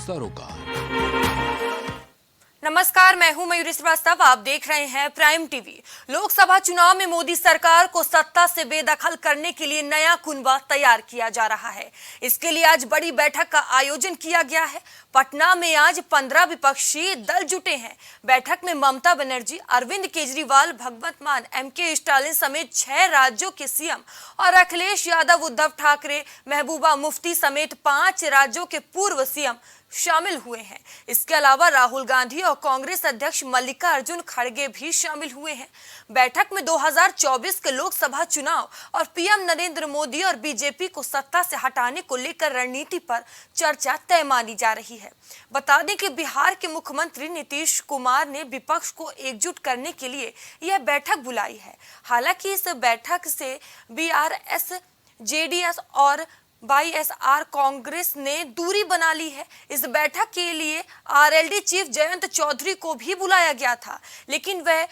सरोकार। नमस्कार, मैं हूं मयूरी श्रीवास्तव। आप देख रहे हैं प्राइम टीवी। लोकसभा चुनाव में मोदी सरकार को सत्ता से बेदखल करने के लिए नया कुनबा तैयार किया जा रहा है। इसके लिए आज बड़ी बैठक का आयोजन किया गया है। पटना में आज 15 विपक्षी दल जुटे हैं। बैठक में ममता बनर्जी, अरविंद केजरीवाल, भगवंत मान, एमके स्टालिन समेत 6 राज्यों के सीएम और अखिलेश यादव, उद्धव ठाकरे, महबूबा मुफ्ती समेत 5 राज्यों के पूर्व सीएम शामिल हुए हैं। इसके अलावा राहुल गांधी और कांग्रेस अध्यक्ष मल्लिकार्जुन खड़गे भी शामिल हुए हैं। बैठक में 2024 के लोकसभा चुनाव और पीएम नरेंद्र मोदी और बीजेपी को सत्ता से हटाने को लेकर रणनीति पर चर्चा तय मानी जा रही है। बता दें कि बिहार के मुख्यमंत्री नीतीश कुमार ने विपक्ष को एकजुट करने के लिए यह बैठक बुलाई है। हालांकि इस बैठक से बीआरएस, जेडीएस और वाईएसआर कांग्रेस ने दूरी बना ली है। इस बैठक के लिए आरएलडी चीफ जयंत चौधरी को भी बुलाया गया था, लेकिन वह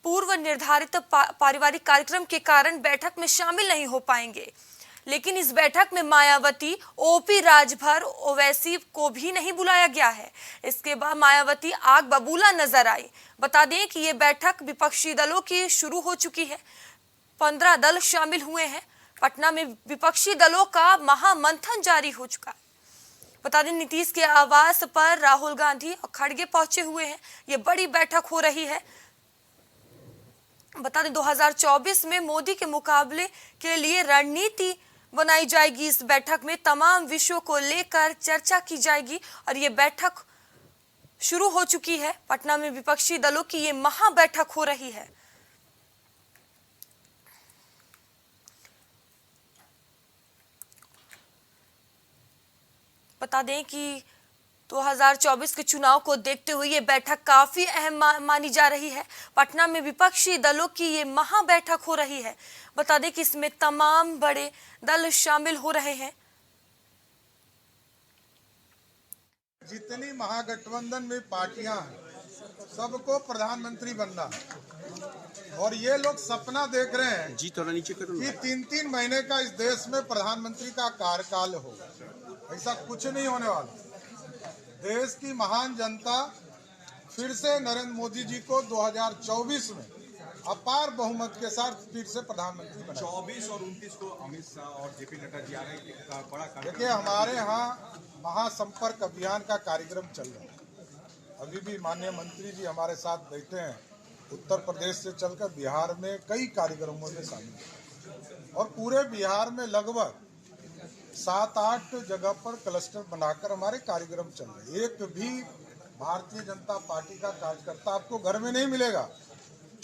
पूर्व निर्धारित पारिवारिक कार्यक्रम के कारण बैठक में शामिल नहीं हो पाएंगे। लेकिन इस बैठक में मायावती, ओपी राजभर, ओवैसी को भी नहीं बुलाया गया है। इसके बाद मायावती आग बबूला नजर आई। बता दें कि ये बैठक विपक्षी दलों की शुरू हो चुकी है। 15 दल शामिल हुए हैं। पटना में विपक्षी दलों का महामंथन जारी हो चुका है। बता दें, नीतीश के आवास पर राहुल गांधी और खड़गे पहुंचे हुए हैं। ये बड़ी बैठक हो रही है। बता दें 2024 में मोदी के मुकाबले के लिए रणनीति बनाई जाएगी। इस बैठक में तमाम विषयों को लेकर चर्चा की जाएगी और ये बैठक शुरू हो चुकी है। पटना में विपक्षी दलों की ये महा बैठक हो रही है। बता दें कि 2024 के चुनाव को देखते हुए ये बैठक काफी अहम मानी जा रही है। पटना में विपक्षी दलों की ये महा बैठक हो रही है। बता दें कि इसमें तमाम बड़े दल शामिल हो रहे हैं। जितनी महागठबंधन में पार्टियां हैं, सबको प्रधानमंत्री बनना है और ये लोग सपना देख रहे हैं जी थोड़ा नीचे करो कि 3-3 महीने का इस देश में प्रधानमंत्री का कार्यकाल होगा। ऐसा कुछ नहीं होने वाला। देश की महान जनता फिर से नरेंद्र मोदी जी को 2024 में अपार बहुमत के साथ फिर से प्रधानमंत्री बनाए। 24 और 29 को अमित शाह और जेपी नड्डा जी आ रहे हैं। बड़ा देखिए, हमारे यहाँ महासंपर्क अभियान का कार्यक्रम चल रहा है। अभी भी माननीय मंत्री जी हमारे साथ बैठे हैं। उत्तर प्रदेश से चलकर बिहार में कई कार्यक्रमों में शामिल हैं और पूरे बिहार में लगभग 7-8 जगह पर क्लस्टर बनाकर हमारे कार्यक्रम चल रहे हैं। एक भी भारतीय जनता पार्टी का कार्यकर्ता आपको घर में नहीं मिलेगा।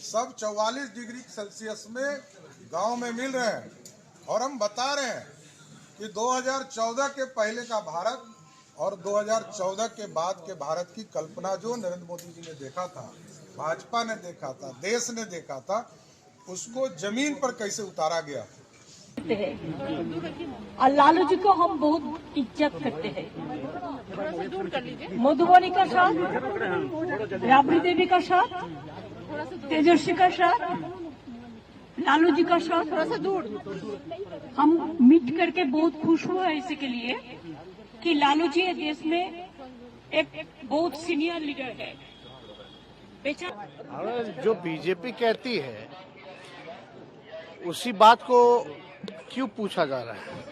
सब 44 डिग्री सेल्सियस में गांव में मिल रहे हैं और हम बता रहे हैं कि 2014 के पहले का भारत और 2014 के बाद के भारत की कल्पना जो नरेंद्र मोदी जी ने देखा था, भाजपा ने देखा था, देश ने देखा था, उसको जमीन पर कैसे उतारा गया। और लालू जी को हम बहुत इज्जत करते हैं। मधुबनी का साथ, राबड़ी देवी का साथ, तेजस्वी का साथ, लालू जी का साथ, थोड़ा सा दूर हम मिट करके बहुत खुश हुआ है इसी के लिए कि लालू जी देश में एक बहुत सीनियर लीडर है। जो बीजेपी कहती है उसी बात को क्यों पूछा जा रहा है?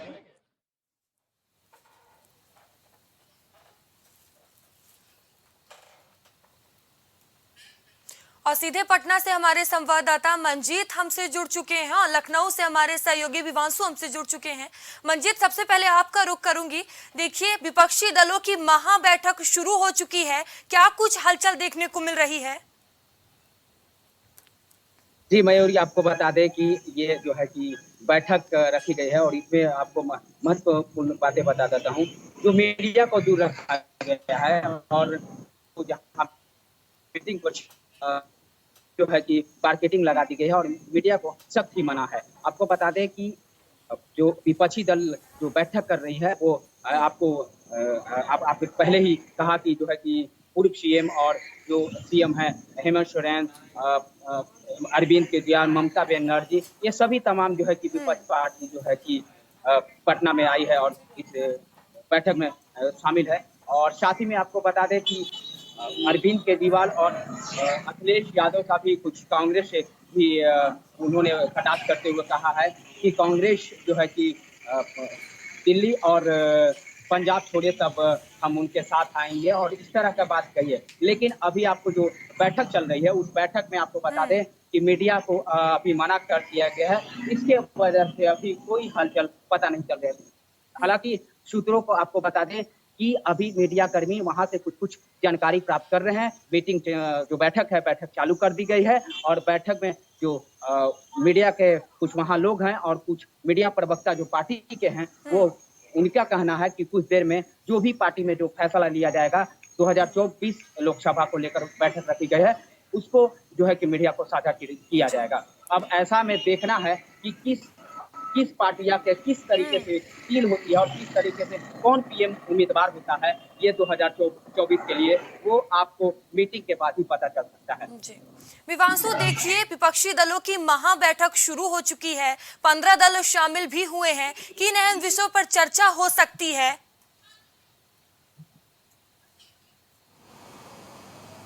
और सीधे पटना से हमारे संवाददाता मंजीत हमसे जुड़ चुके हैं और लखनऊ से हमारे सहयोगी विवांशु हमसे जुड़ चुके हैं। मंजीत, सबसे पहले आपका रुख करूंगी। देखिए, विपक्षी दलों की महा बैठक शुरू हो चुकी है। क्या कुछ हलचल देखने को मिल रही है? जी मयूरी, आपको बता दें कि ये जो है कि बैठक रखी गई है और इसमें आपको महत्वपूर्ण बातें बता देता हूँ। जो मीडिया को दूर रखा गया है और जहाँ मीटिंग कुछ जो है कि मार्केटिंग लगा दी गई है और मीडिया को सख्ती मना है। आपको बता दें कि जो विपक्षी दल जो बैठक कर रही है वो आपको आप पहले ही कहा कि जो है कि पूर्व सीएम और जो सीएम है हेमंत सोरेन, अरविंद केजरीवाल, ममता बनर्जी, ये सभी तमाम जो है कि विपक्ष पार्टी जो है कि पटना में आई है और इस बैठक में शामिल है। और साथ ही में आपको बता दें कि अरविंद केजरीवाल और अखिलेश यादव का भी कुछ कांग्रेस से भी उन्होंने कटाक्ष करते हुए कहा है कि कांग्रेस जो है कि दिल्ली और पंजाब छोड़े तब हम उनके साथ आएंगे और इस तरह का बात कही है। लेकिन अभी आपको जो बैठक चल रही है उस बैठक में आपको बता दें कि मीडिया को अभी मना कर दिया गया है। इसके वजह से अभी कोई हलचल पता नहीं चल रही है। हालांकि सूत्रों को आपको बता दें कि अभी मीडिया कर्मी वहां से कुछ जानकारी प्राप्त कर रहे हैं। मीटिंग जो बैठक है, बैठक चालू कर दी गई है और बैठक में जो मीडिया के कुछ वहां लोग हैं और कुछ मीडिया प्रवक्ता जो पार्टी के हैं, वो उनका कहना है कि कुछ देर में जो भी पार्टी में जो फैसला लिया जाएगा 2024 लोकसभा को लेकर बैठक रखी गई है, उसको जो है कि मीडिया को साझा किया जाएगा। अब ऐसा में देखना है कि किस पार्टियां के किस तरीके से डील होती है और किस तरीके से कौन पीएम उम्मीदवार होता है, ये 2024 के लिए वो आपको मीटिंग के बाद ही पता चल सकता है। जी विवांशु, देखिए विपक्षी दलों की महा बैठक शुरू हो चुकी है, 15 दल शामिल भी हुए हैं। किन अहम विषयों पर चर्चा हो सकती है?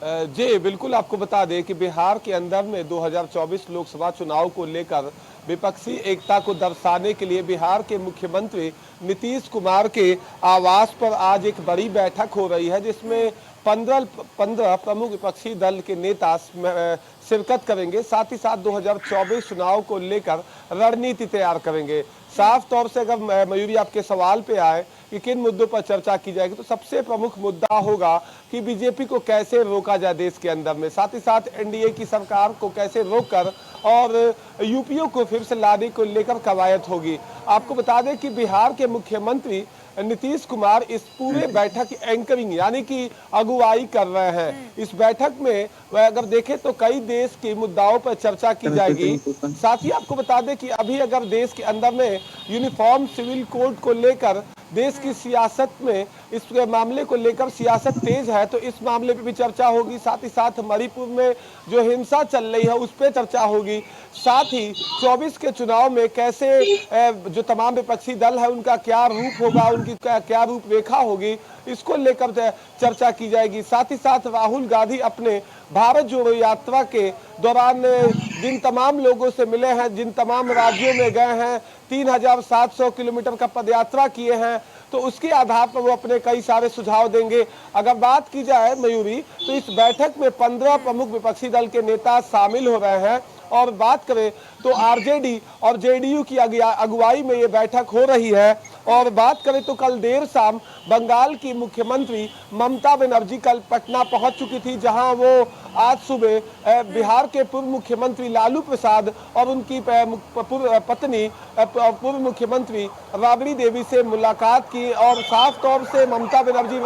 जी बिल्कुल, आपको बता दें कि बिहार के अंदर में 2024 लोकसभा चुनाव को लेकर विपक्षी एकता को दर्शाने के लिए बिहार के मुख्यमंत्री नीतीश कुमार के आवास पर आज एक बड़ी बैठक हो रही है, जिसमें 15 प्रमुख विपक्षी दल के नेता शिरकत करेंगे। साथ ही साथ 2024 चुनाव को लेकर रणनीति तैयार करेंगे। साफ तौर से अगर मयूरी आपके सवाल पे आए कि किन मुद्दों पर चर्चा की जाएगी, तो सबसे प्रमुख मुद्दा होगा कि बीजेपी को कैसे रोका जाए देश के अंदर में, साथ ही साथ एनडीए की सरकार को कैसे रोककर और यूपीओ को फिर से लाने को लेकर कवायद होगी। आपको बता दें कि बिहार के मुख्यमंत्री नीतीश कुमार इस पूरे बैठक की एंकरिंग यानी कि अगुवाई कर रहे हैं। इस बैठक में अगर देखें तो कई देश के मुद्दाओं पर चर्चा की जाएगी। साथ ही आपको बता दें कि अभी अगर देश के अंदर में यूनिफॉर्म सिविल कोड को लेकर देश की सियासत में इस मामले को लेकर सियासत तेज है, तो इस मामले पे भी चर्चा होगी। साथ ही साथ मणिपुर में जो हिंसा चल रही है उस पर चर्चा होगी। साथ ही 24 के चुनाव में कैसे जो तमाम विपक्षी दल है उनका क्या रूप होगा, उनकी क्या रूपरेखा होगी, इसको लेकर चर्चा की जाएगी। साथ ही साथ राहुल गांधी अपने भारत जोड़ो यात्रा के दौरान जिन तमाम लोगों से मिले हैं, जिन तमाम राज्यों में गए हैं, 3700 किलोमीटर का पदयात्रा किए हैं, तो उसके आधार पर वो अपने कई सारे सुझाव देंगे। अगर बात की जाए मयूरी, तो इस बैठक में 15 प्रमुख विपक्षी दल के नेता शामिल हो रहे हैं और बात करें तो आरजेडी और जेडीयू की अगुवाई में ये बैठक हो रही है। और बात करें तो कल देर शाम बंगाल की मुख्यमंत्री ममता बनर्जी कल पटना पहुंच चुकी थी, जहां वो आज सुबह बिहार के पूर्व मुख्यमंत्री लालू प्रसाद और उनकी पत्नी पूर्व मुख्यमंत्री राबड़ी देवी से मुलाकात की और साफ तौर से ममता बनर्जी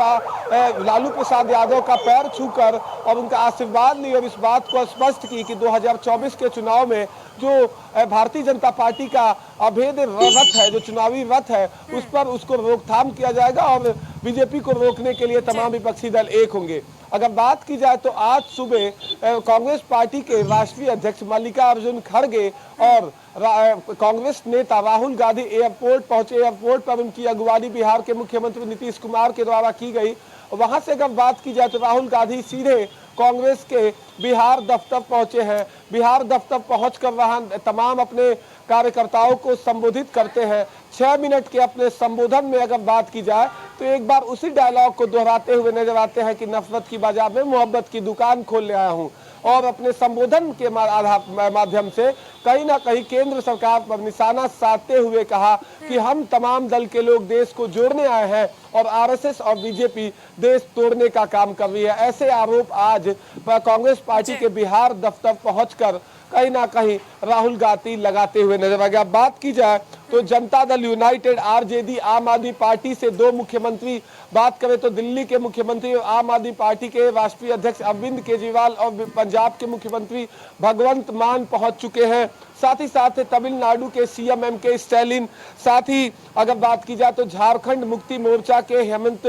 लालू प्रसाद यादव का पैर छूकर और उनका आशीर्वाद ली और इस बात को स्पष्ट की कि 2024 के चुनाव में जो भारतीय जनता पार्टी का अभेद रथ है, जो चुनावी रथ है, उस पर उसको रोकथाम किया जाएगा और बीजेपी को रोकने के लिए तमाम विपक्षी दल एक होंगे। अगर बात की जाए तो आज सुबह कांग्रेस पार्टी के राष्ट्रीय अध्यक्ष मल्लिकार्जुन खड़गे और कांग्रेस नेता राहुल गांधी एयरपोर्ट पहुंचे। एयरपोर्ट पर उनकी अगुवाई बिहार के मुख्यमंत्री नीतीश कुमार के द्वारा की गई। वहां से अगर बात की जाए तो राहुल गांधी सीधे कांग्रेस के बिहार दफ्तर पहुंचे हैं। बिहार दफ्तर पहुंचकर वहां तमाम अपने कार्यकर्ताओं को संबोधित करते हैं। 6 मिनट के अपने संबोधन में अगर बात की जाए तो एक बार उसी डायलॉग को दोहराते हुए नजर आते हैं कि नफरत की बाजार में मोहब्बत की दुकान खोल आया हूं। और अपने संबोधन के माध्यम से कहीं ना कहीं केंद्र सरकार पर निशाना साधते हुए कहा कि हम तमाम दल के लोग देश को जोड़ने आए हैं और आरएसएस और बीजेपी देश तोड़ने का काम कर रही है। ऐसे आरोप आज कांग्रेस पार्टी के बिहार दफ्तर पहुंचकर कहीं ना कहीं राहुल गांधी लगाते हुए नजर आ गया। बात की जाए तो जनता दल यूनाइटेड आरजेडी आम आदमी पार्टी से 2 मुख्यमंत्री, बात करें तो दिल्ली के मुख्यमंत्री आम आदमी पार्टी के राष्ट्रीय अध्यक्ष अरविंद केजरीवाल और पंजाब के मुख्यमंत्री भगवंत मान पहुंच चुके हैं। साथ ही साथ तमिलनाडु के सीएम एमके स्टालिन, साथ ही अगर बात की जाए तो झारखंड मुक्ति मोर्चा के हेमंत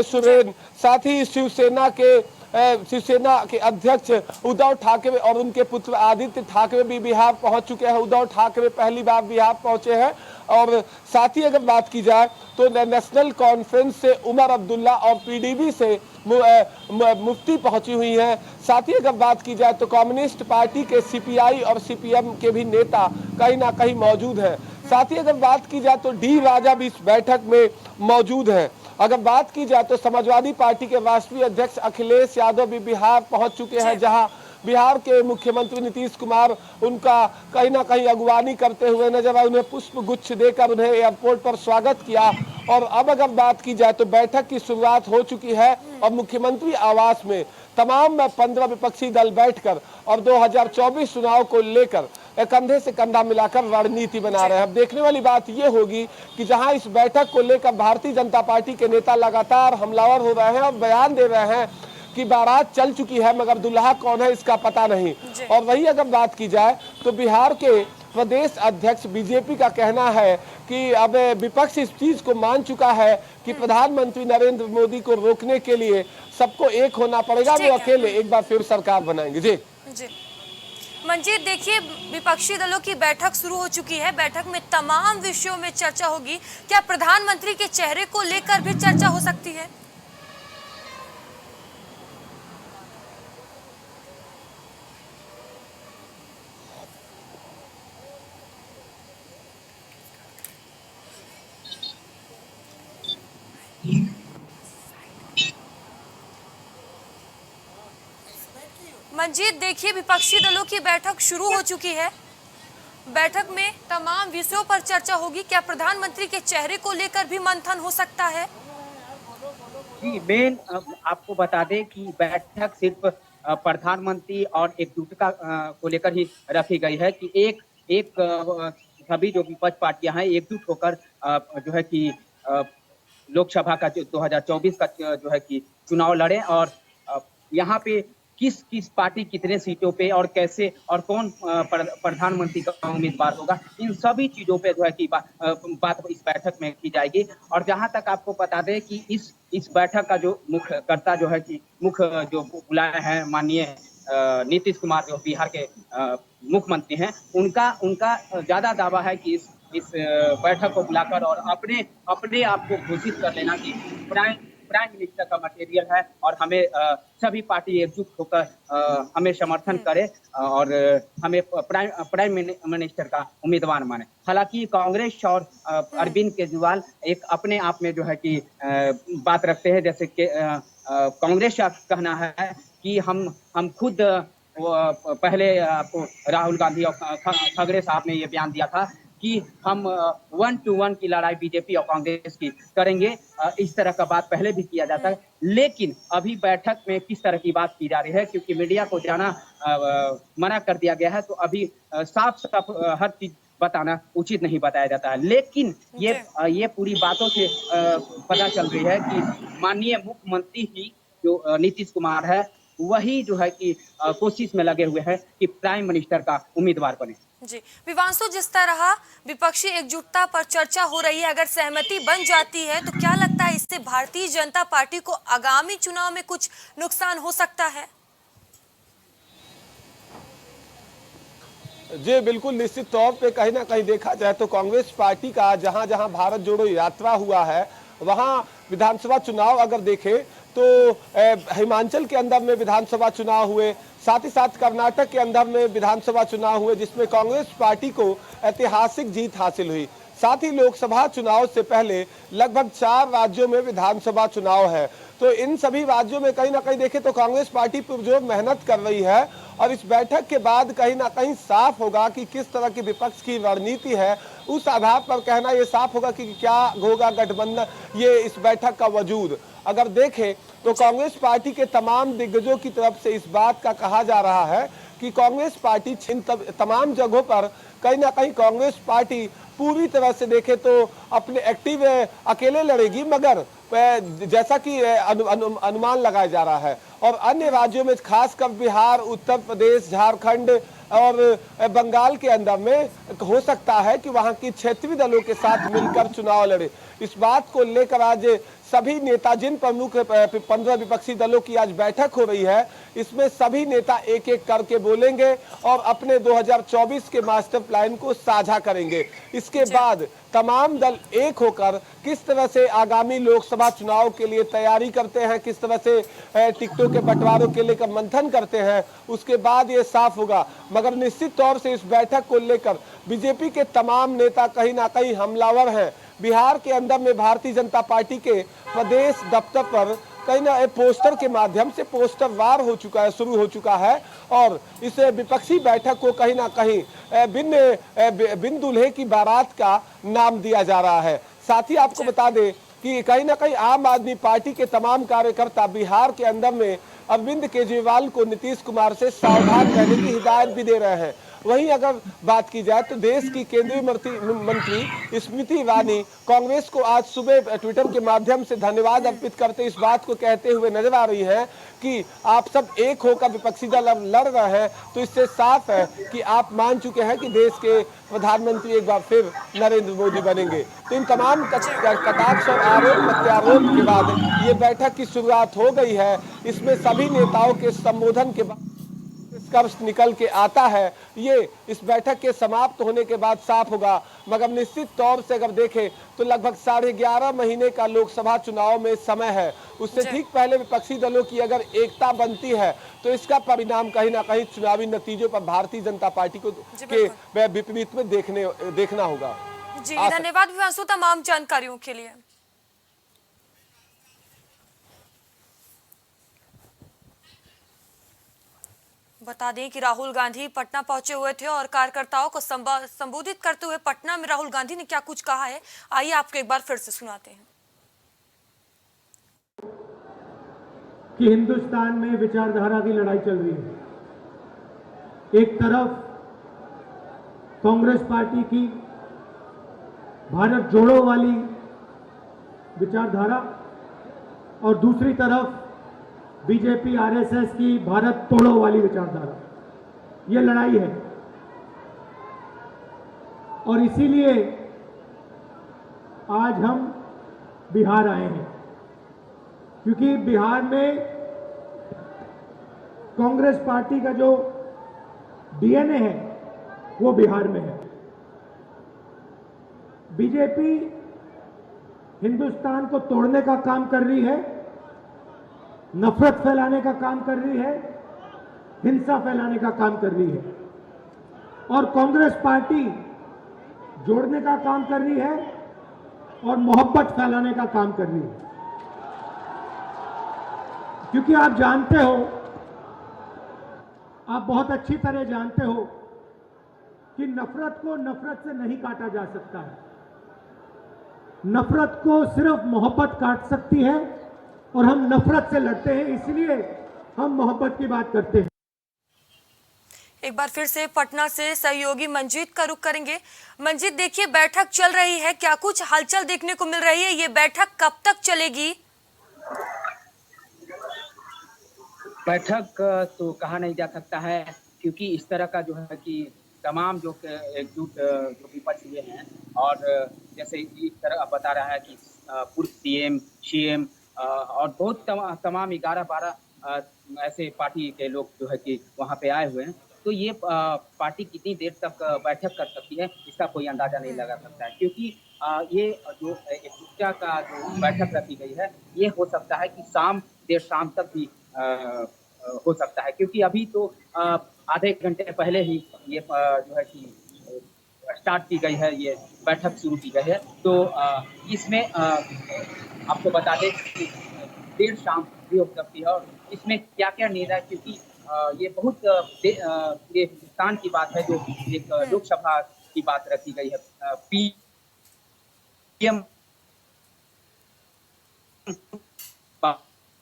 सोरेन, साथ ही शिवसेना के शिवसेना के अध्यक्ष उद्धव ठाकरे और उनके पुत्र आदित्य ठाकरे भी बिहार पहुंच चुके हैं। उद्धव ठाकरे पहली बार बिहार पहुंचे हैं। और साथ ही अगर बात की जाए तो नेशनल कॉन्फ्रेंस से उमर अब्दुल्ला और पीडीबी से मुफ्ती पहुंची हुई हैं। साथ ही अगर बात की जाए तो कम्युनिस्ट पार्टी के सीपीआई और सीपीएम के भी नेता कहीं ना कहीं मौजूद हैं। साथ ही अगर बात की जाए तो डी राजा भी इस बैठक में मौजूद हैं। अगर बात की जाए तो समाजवादी पार्टी के राष्ट्रीय अध्यक्ष अखिलेश यादव भी बिहार पहुंच चुके हैं, जहां बिहार के मुख्यमंत्री नीतीश कुमार उनका कहीं ना कहीं अगवानी करते हुए नजर आए। उन्हें पुष्प गुच्छ देकर उन्हें एयरपोर्ट पर स्वागत किया। और अब अगर बात की जाए तो बैठक की शुरुआत हो चुकी है और मुख्यमंत्री आवास में तमाम 15 विपक्षी दल बैठकर और 2024 चुनाव को लेकर कंधे से कंधा मिलाकर रणनीति बना रहे हैं। अब देखने वाली बात यह होगी कि जहां इस बैठक को लेकर भारतीय जनता पार्टी के नेता लगातार हमलावर हो रहे हैं और बयान दे रहे हैं कि बारात चल चुकी है मगर दुल्हा कौन है इसका पता नहीं। और वही अगर बात की जाए तो बिहार के प्रदेश अध्यक्ष बीजेपी का कहना है कि अब विपक्ष इस चीज को मान चुका है कि प्रधानमंत्री नरेंद्र मोदी को रोकने के लिए सबको एक होना पड़ेगा, वो अकेले एक बार फिर सरकार बनाएंगे। जी मंजीत, देखिए विपक्षी दलों की बैठक शुरू हो चुकी है। बैठक में तमाम विषयों में चर्चा होगी। क्या प्रधानमंत्री के चेहरे को लेकर भी चर्चा हो सकती है? मंजीत, देखिए विपक्षी दलों की बैठक शुरू हो चुकी है। बैठक में तमाम विषयों पर चर्चा होगी। क्या प्रधानमंत्री के चेहरे को लेकर भी मंथन हो सकता है? जी, मेन आपको बता दें कि बैठक सिर्फ प्रधानमंत्री और एकजुटता को लेकर ही रखी गई है कि एक सभी जो विपक्ष पार्टियां हैं एकजुट होकर जो है कि लोकसभा का जो 2024 का जो है कि चुनाव लड़े और यहाँ पे किस पार्टी कितने सीटों पे और कैसे और कौन प्रधानमंत्री का उम्मीदवार होगा, इन सभी चीजों पे जो है कि बात इस बैठक में की जाएगी। और जहां तक आपको बता दें कि इस बैठक का जो मुख्यकर्ता जो है कि मुख्य जो बुलाए हैं माननीय नीतीश कुमार जो बिहार के मुख्यमंत्री हैं, उनका ज्यादा दावा है कि इस बैठक को बुलाकर और अपने आप को घोषित कर लेना कि प्राइम मिनिस्टर का मटेरियल है और हमें सभी पार्टी एकजुट होकर हमें समर्थन करे और हमें प्राइम मिनिस्टर का उम्मीदवार माने। हालांकि कांग्रेस और अरविंद केजरीवाल एक अपने आप में जो है कि बात रखते हैं, जैसे कि कांग्रेस का कहना है कि हम खुद पहले आपको राहुल गांधी और खड़गे साहब ने ये बयान दिया था कि हम 1-to-1 की लड़ाई बीजेपी और कांग्रेस की करेंगे। इस तरह का बात पहले भी किया जाता है, लेकिन अभी बैठक में किस तरह की बात की जा रही है क्योंकि मीडिया को जाना मना कर दिया गया है, तो अभी साफ हर चीज बताना उचित नहीं बताया जाता है। लेकिन ये पूरी बातों से पता चल रही है कि माननीय मुख्यमंत्री ही जो नीतीश कुमार है वही जो है कि कोशिश में लगे हुए हैं कि प्राइम मिनिस्टर का उम्मीदवार बने। जी विवांशु, जिस तरह विपक्षी एकजुटता पर चर्चा हो रही है, अगर सहमति बन जाती है तो क्या लगता है इससे भारतीय जनता पार्टी को आगामी चुनाव में कुछ नुकसान हो सकता है? जी बिल्कुल, निश्चित तौर पे कहीं ना कहीं देखा जाए तो कांग्रेस पार्टी का जहां जहां भारत जोड़ो यात्रा हुआ है वहां विधानसभा चुनाव अगर देखें तो हिमाचल के अंदर में विधानसभा चुनाव हुए, साथ ही साथ कर्नाटक के अंदर में विधानसभा चुनाव हुए जिसमें कांग्रेस पार्टी को ऐतिहासिक जीत हासिल हुई। साथ ही लोकसभा चुनाव से पहले लगभग 4 राज्यों में विधानसभा चुनाव है, तो इन सभी राज्यों में कहीं ना कहीं देखें तो कांग्रेस पार्टी पुरजोर मेहनत कर रही है और इस बैठक के बाद कहीं ना कहीं साफ होगा कि किस तरह की विपक्ष की रणनीति है। उस आधार पर कहना यह साफ होगा कि क्या होगा गठबंधन, ये इस बैठक का वजूद अगर देखें तो कांग्रेस पार्टी के तमाम दिग्गजों की तरफ से इस बात का कहा जा रहा है कि कांग्रेस पार्टी तमाम जगहों पर कहीं ना कहीं कांग्रेस पार्टी पूरी तरह से देखे तो अपने एक्टिव अकेले लड़ेगी, मगर जैसा कि अनुमान लगाया जा रहा है और अन्य राज्यों में खासकर बिहार, उत्तर प्रदेश, झारखंड और बंगाल के अंदर में हो सकता है कि वहां की क्षेत्रीय दलों के साथ मिलकर चुनाव लड़े। इस बात को लेकर आज सभी नेता, जिन प्रमुख 15 विपक्षी दलों की आज बैठक हो रही है, इसमें सभी नेता एक एक करके बोलेंगे और अपने 2024 के मास्टर प्लान को साझा करेंगे। इसके बाद तमाम दल एक होकर किस तरह से आगामी लोकसभा चुनाव के लिए तैयारी करते हैं, किस तरह से टिकटों के बंटवारों के लेकर मंथन करते हैं, उसके बाद ये साफ होगा। मगर निश्चित तौर से इस बैठक को लेकर बीजेपी के तमाम नेता कहीं ना कहीं हमलावर हैं। बिहार के अंदर में भारतीय जनता पार्टी के प्रदेश दफ्तर पर कहीं ना पोस्टर के माध्यम से पोस्टर वार हो चुका है, शुरू हो चुका है और इस विपक्षी बैठक को कहीं ना कहीं बिन दूल्हे की बारात का नाम दिया जा रहा है। साथ ही आपको बता दें कि कहीं ना कहीं आम आदमी पार्टी के तमाम कार्यकर्ता बिहार के अंदर में अरविंद केजरीवाल को नीतीश कुमार से सावधान रहने की हिदायत भी दे रहे हैं। वहीं अगर बात की जाए तो देश की केंद्रीय मंत्री स्मृति ईरानी कांग्रेस को आज सुबह ट्विटर के माध्यम से धन्यवाद अर्पित करते इस बात को कहते हुए नजर आ रही हैं कि आप सब एक होकर विपक्षी दल लड़ रहे हैं, तो इससे साफ है कि आप मान चुके हैं कि देश के प्रधानमंत्री एक बार फिर नरेंद्र मोदी बनेंगे। तो इन तमाम कटाक्ष और आरोप प्रत्यारोप के बाद ये बैठक की शुरुआत हो गई है। इसमें सभी नेताओं के संबोधन के बाद निष्कर्ष निकल के आता है, ये इस बैठक के समाप्त होने के बाद साफ होगा। मगर निश्चित तौर से अगर देखें तो लगभग 11.5 महीने का लोकसभा चुनाव में समय है। उससे ठीक पहले विपक्षी दलों की अगर एकता बनती है तो इसका परिणाम कहीं ना कहीं चुनावी नतीजों पर भारतीय जनता पार्टी को के विपरीत में देखना होगा। जी धन्यवाद विवांशु तमाम जानकारियों के लिए। बता दें कि राहुल गांधी पटना पहुंचे हुए थे और कार्यकर्ताओं को संबोधित करते हुए पटना में राहुल गांधी ने क्या कुछ कहा है, आइए आपको एक बार फिर से सुनाते हैं। कि हिंदुस्तान में विचारधारा की लड़ाई चल रही है। एक तरफ कांग्रेस पार्टी की भारत जोड़ो वाली विचारधारा और दूसरी तरफ बीजेपी आरएसएस की भारत तोड़ो वाली विचारधारा, ये लड़ाई है। और इसीलिए आज हम बिहार आए हैं, क्योंकि बिहार में कांग्रेस पार्टी का जो डीएनए है वो बिहार में है। बीजेपी हिंदुस्तान को तोड़ने का काम कर रही है, नफरत फैलाने का काम कर रही है, हिंसा फैलाने का काम कर रही है। और कांग्रेस पार्टी जोड़ने का काम कर रही है और मोहब्बत फैलाने का काम कर रही है। क्योंकि आप जानते हो, आप बहुत अच्छी तरह जानते हो कि नफरत को नफरत से नहीं काटा जा सकता है। नफरत को सिर्फ मोहब्बत काट सकती है और हम नफरत से लड़ते हैं, इसलिए हम मोहब्बत की बात करते हैं। एक बार फिर से पटना से सहयोगी मंजीत का रुख करेंगे। मंजीत, देखिए बैठक चल रही है, क्या कुछ हलचल देखने को मिल रही है? ये बैठक कब तक चलेगी? बैठक तो कहा नहीं जा सकता है, क्योंकि इस तरह का जो है कि तमाम जो एकजुट जो विपक्ष ये हैं, और जैसे इस तरह अब बता रहा है कि पूर्व सीएम और बहुत तमाम 11-12 ऐसे पार्टी के लोग जो है कि वहाँ पे आए हुए हैं। तो ये पार्टी कितनी देर तक बैठक कर सकती है, इसका कोई अंदाजा नहीं लगा सकता है, क्योंकि ये जो एकजुटता का जो बैठक रखी गई है, ये हो सकता है कि देर शाम तक भी हो सकता है, क्योंकि अभी तो आधे घंटे पहले ही ये जो है कि स्टार्ट की गई है, ये बैठक शुरू की गई है। तो इसमें आपको बता दें कि देर शाम भी हो सकती है। और इसमें क्या क्या निर्णय, क्योंकि ये बहुत ये हिंदुस्तान की बात है, जो एक लोकसभा की बात रखी गई है। पीएम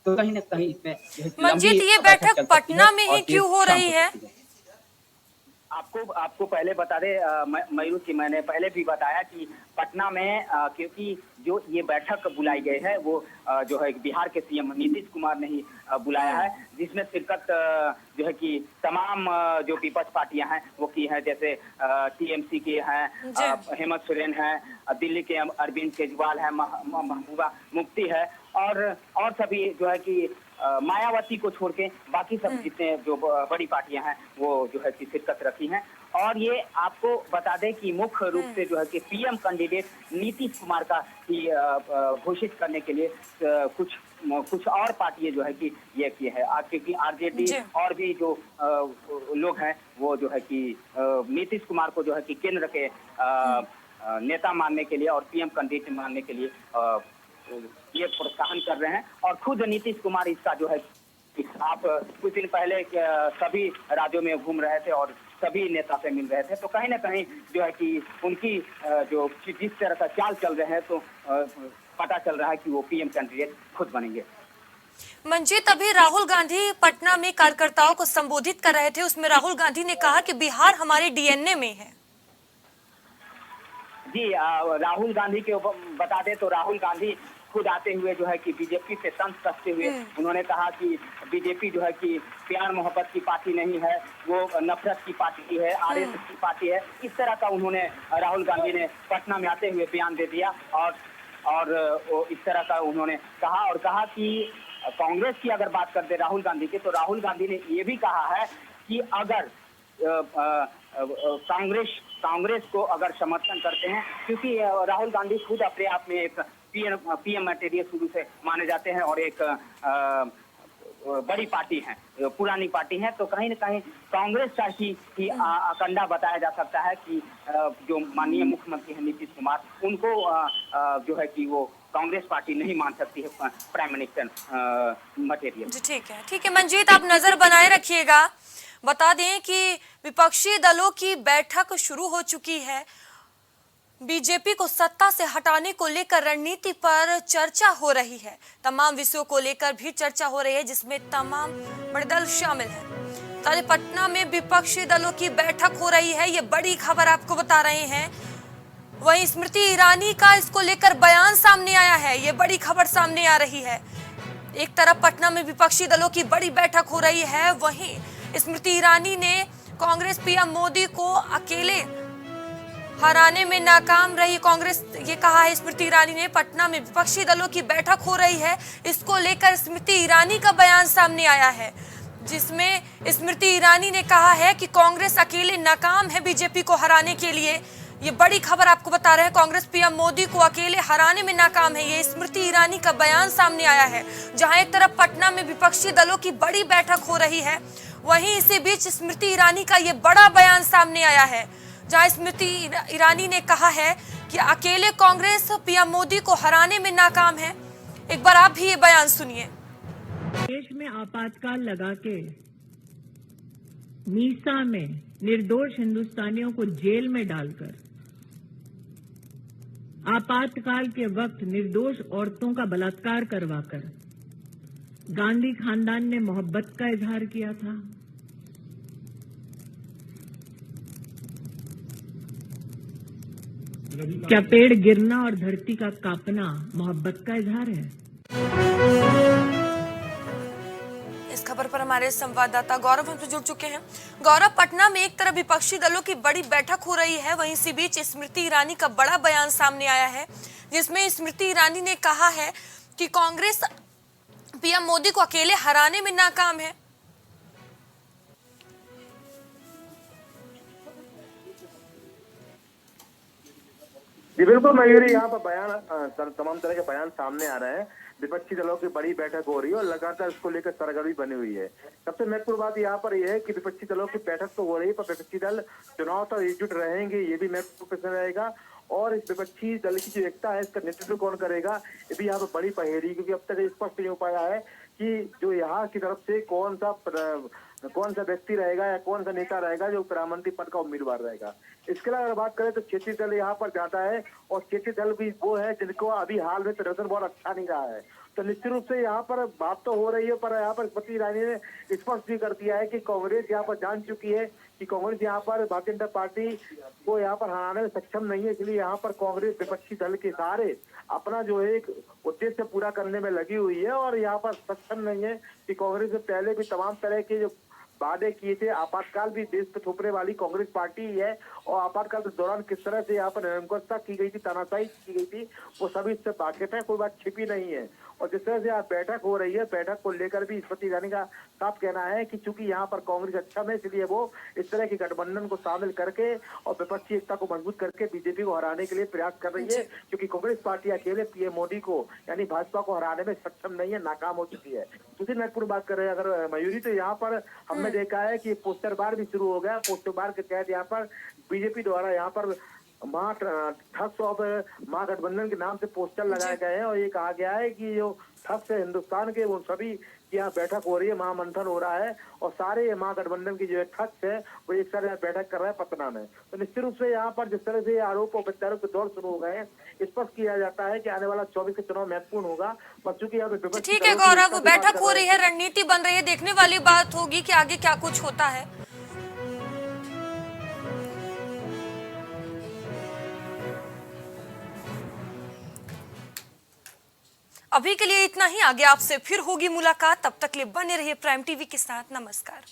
तो कहीं न कहीं इसमें मंजीत, ये बैठक पटना में ही क्यों हो रही है? आपको पहले बता दे मयूर की, मैंने पहले भी बताया कि पटना में क्योंकि जो ये बैठक बुलाई गई है वो जो है बिहार के सीएम नीतीश कुमार ने ही बुलाया है, जिसमें शिरकत जो है कि तमाम जो विपक्ष पार्टियां हैं वो की हैं, जैसे टीएमसी के हैं, हेमंत सोरेन है, दिल्ली के अरविंद केजरीवाल है, महबूबा मुफ्ती है और सभी जो है कि मायावती को छोड़ के बाकी सब जितने जो बड़ी पार्टियां हैं वो जो है कि शिरकत रखी हैं। और ये आपको बता दें कि मुख्य रूप से जो है कि पीएम कैंडिडेट नीतीश कुमार का ही घोषित करने के लिए कुछ और पार्टियां जो है कि ये किए हैं, क्योंकि आरजेडी और भी जो लोग हैं वो जो है कि नीतीश कुमार को जो है कि केंद्र के नेता मानने के लिए और पीएम कैंडिडेट मानने के लिए ये प्रोत्साहन कर रहे हैं। और खुद नीतीश कुमार इसका जो है आप कुछ दिन पहले सभी राज्यों में घूम रहे थे और सभी नेता से मिल रहे थे, तो कहीं ना कहीं जो है कि उनकी जो जिस तरह का चाल चल रहे हैं तो पता चल रहा है कि वो पीएम कैंडिडेट खुद बनेंगे। मंजीत, अभी राहुल गांधी पटना में कार्यकर्ताओं को संबोधित कर रहे थे, उसमें राहुल गांधी ने कहा कि बिहार हमारे डीएनए में है। जी, राहुल गांधी के बता दें तो राहुल गांधी खुद आते हुए जो है कि बीजेपी से तंज कसते हुए उन्होंने कहा कि बीजेपी जो है कि प्यार मोहब्बत की पार्टी नहीं है, वो नफरत की पार्टी है, आरएसएस की पार्टी है। इस तरह का उन्होंने राहुल गांधी ने पटना में आते हुए बयान दे दिया और इस तरह का उन्होंने कहा कि कांग्रेस की अगर बात करते राहुल गांधी की, तो राहुल गांधी ने ये भी कहा है कि अगर कांग्रेस को अगर समर्थन करते हैं, क्योंकि राहुल गांधी खुद अपने आप में एक पीएम मटेरियल शुरू से माने जाते हैं और एक बड़ी पार्टी है, पुरानी पार्टी है, तो कहीं न कहीं कांग्रेस का ही अकंडा बताया जा सकता है कि जो माननीय मुख्यमंत्री हैं नीतीश कुमार, उनको जो है कि वो कांग्रेस पार्टी नहीं मान सकती है प्राइम मिनिस्टर मटेरियल। जी ठीक है मंजीत, आप नजर बनाए रखिएगा। बता दें कि विपक्षी दलों की बैठक शुरू हो चुकी है। बीजेपी को सत्ता से हटाने को लेकर रणनीति पर चर्चा हो रही है। तमाम विषयों को लेकर भी चर्चा हो रही है, जिसमें तमाम बड़े दल शामिल हैं। ताले पटना में विपक्षी दलों की बैठक हो रही है, ये बड़ी खबर आपको बता रहे हैं। वहीं स्मृति ईरानी का इसको लेकर बयान सामने आया है, ये बड़ी खबर सामने आ रही है। एक तरफ पटना में विपक्षी दलों की बड़ी बैठक हो रही है, वहीं स्मृति ईरानी ने कांग्रेस पीएम मोदी को अकेले हराने में नाकाम रही कांग्रेस, ये कहा है स्मृति ईरानी ने। पटना में विपक्षी दलों की बैठक हो रही है, इसको लेकर स्मृति ईरानी का बयान सामने आया है, जिसमें स्मृति ईरानी ने कहा है कि कांग्रेस अकेले नाकाम है बीजेपी को हराने के लिए। ये बड़ी खबर आपको बता रहे हैं, कांग्रेस पीएम मोदी को अकेले हराने में नाकाम है, ये स्मृति ईरानी का बयान सामने आया है। जहां एक तरफ पटना में विपक्षी दलों की बड़ी बैठक हो रही है, वहीं इसी बीच स्मृति ईरानी का ये बड़ा बयान सामने आया है, जहां स्मृति ईरानी ने कहा है कि अकेले कांग्रेस पीएम मोदी को हराने में नाकाम है। एक बार आप भी ये बयान सुनिए। देश में आपातकाल लगा के मीसा में निर्दोष हिंदुस्तानियों को जेल में डालकर आपातकाल के वक्त निर्दोष औरतों का बलात्कार करवाकर गांधी खानदान ने मोहब्बत का इजहार किया था। क्या पेड़ गिरना और धरती का कांपना मोहब्बत का इजहार है? इस खबर पर हमारे संवाददाता गौरव हमसे जुड़ चुके हैं। गौरव, पटना में एक तरफ विपक्षी दलों की बड़ी बैठक हो रही है, वहीं इसी बीच स्मृति ईरानी का बड़ा बयान सामने आया है, जिसमें स्मृति ईरानी ने कहा है कि कांग्रेस पीएम मोदी को अकेले हराने में नाकाम है। जी बिल्कुल मयूरी, यहाँ पर बयान तमाम तरह के बयान सामने आ रहे हैं। विपक्षी दलों की बड़ी बैठक हो रही है और लगातार इसको लेकर सरगर्मी बनी हुई है। सबसे महत्वपूर्ण बात यहाँ पर यह है कि विपक्षी दलों की बैठक तो हो रही है, पर विपक्षी दल चुनाव तक एकजुट रहेंगे, ये भी महत्वपूर्ण प्रश्न रहेगा। और इस विपक्षी दल की जो एकता है, इसका नेतृत्व कौन करेगा, ये भी यहाँ पर बड़ी पहेली, क्योंकि अब तक स्पष्ट नहीं हो पाया है कि जो यहाँ की तरफ से कौन सा व्यक्ति रहेगा या कौन सा नेता रहेगा जो प्रधानमंत्री पद का उम्मीदवार रहेगा। इसके अलावा अगर बात करें तो क्षेत्रीय दल यहाँ पर जाता है, और क्षेत्रीय दल भी वो है जिनको अभी हाल में प्रदर्शन बहुत अच्छा नहीं रहा है। तो निश्चित रूप से यहाँ पर बात तो हो रही है, पर यहाँ पर स्मृति ईरानी ने स्पष्ट भी कर दिया है कि कांग्रेस यहाँ पर जान चुकी है कि कांग्रेस यहाँ पर भारतीय जनता पार्टी को यहाँ पर हराने में सक्षम नहीं है, इसलिए यहाँ पर कांग्रेस विपक्षी दल के सहारे अपना जो है एक उद्देश्य पूरा करने में लगी हुई है और यहाँ पर सक्षम नहीं है कि कांग्रेस ने पहले भी तमाम तरह के जो वादे किए थे, आपातकाल भी देश पे थोपने वाली कांग्रेस पार्टी ही है और आपातकाल के दौरान किस तरह से यहाँ पर निरंकुशता की गई थी, तानाशाही की गई थी, वो सभी इससे वाकिफ है, कोई बात छिपी नहीं है। और जिस तरह से आज बैठक हो रही है, बैठक को लेकर भी स्मृति ईरानी का साफ कहना है कि चूंकि यहाँ पर कांग्रेस अच्छा है, इसलिए वो इस तरह की गठबंधन को शामिल करके और विपक्षी एकता को मजबूत करके बीजेपी को हराने के लिए प्रयास कर रही है, क्योंकि कांग्रेस पार्टी अकेले पीएम मोदी को यानी भाजपा को हराने में सक्षम नहीं है, नाकाम हो चुकी है। दूसरी महत्वपूर्ण बात कर रहे हैं अगर मयूरी, तो यहाँ पर हमने देखा है कि पोस्टर बार भी शुरू हो गया। पोस्टर बार के तहत यहाँ पर बीजेपी द्वारा यहाँ पर ठग्स ऑफ महागठबंधन के नाम से पोस्टर लगाए गए हैं और ये कहा गया है कि जो ठग्स है हिंदुस्तान के वो सभी यहाँ बैठक हो रही है, महामंथन हो रहा है और सारे महागठबंधन की जो ठग्स है वो एक साथ बैठक कर रहा है पटना में। तो निश्चित रूप से यहाँ पर जिस तरह से आरोप और प्रत्यारोप के दौर शुरू हो गए हैं, स्पष्ट किया जाता है कि आने वाला 24 का चुनाव महत्वपूर्ण होगा। पर चूंकि यहाँ पे ठीक है गौरव, बैठक हो रही है, रणनीति बन रही है, देखने वाली बात होगी कि आगे क्या कुछ होता है। अभी के लिए इतना ही, आगे आपसे फिर होगी मुलाकात, तब तक के लिए बने रहिए प्राइम टीवी के साथ। नमस्कार।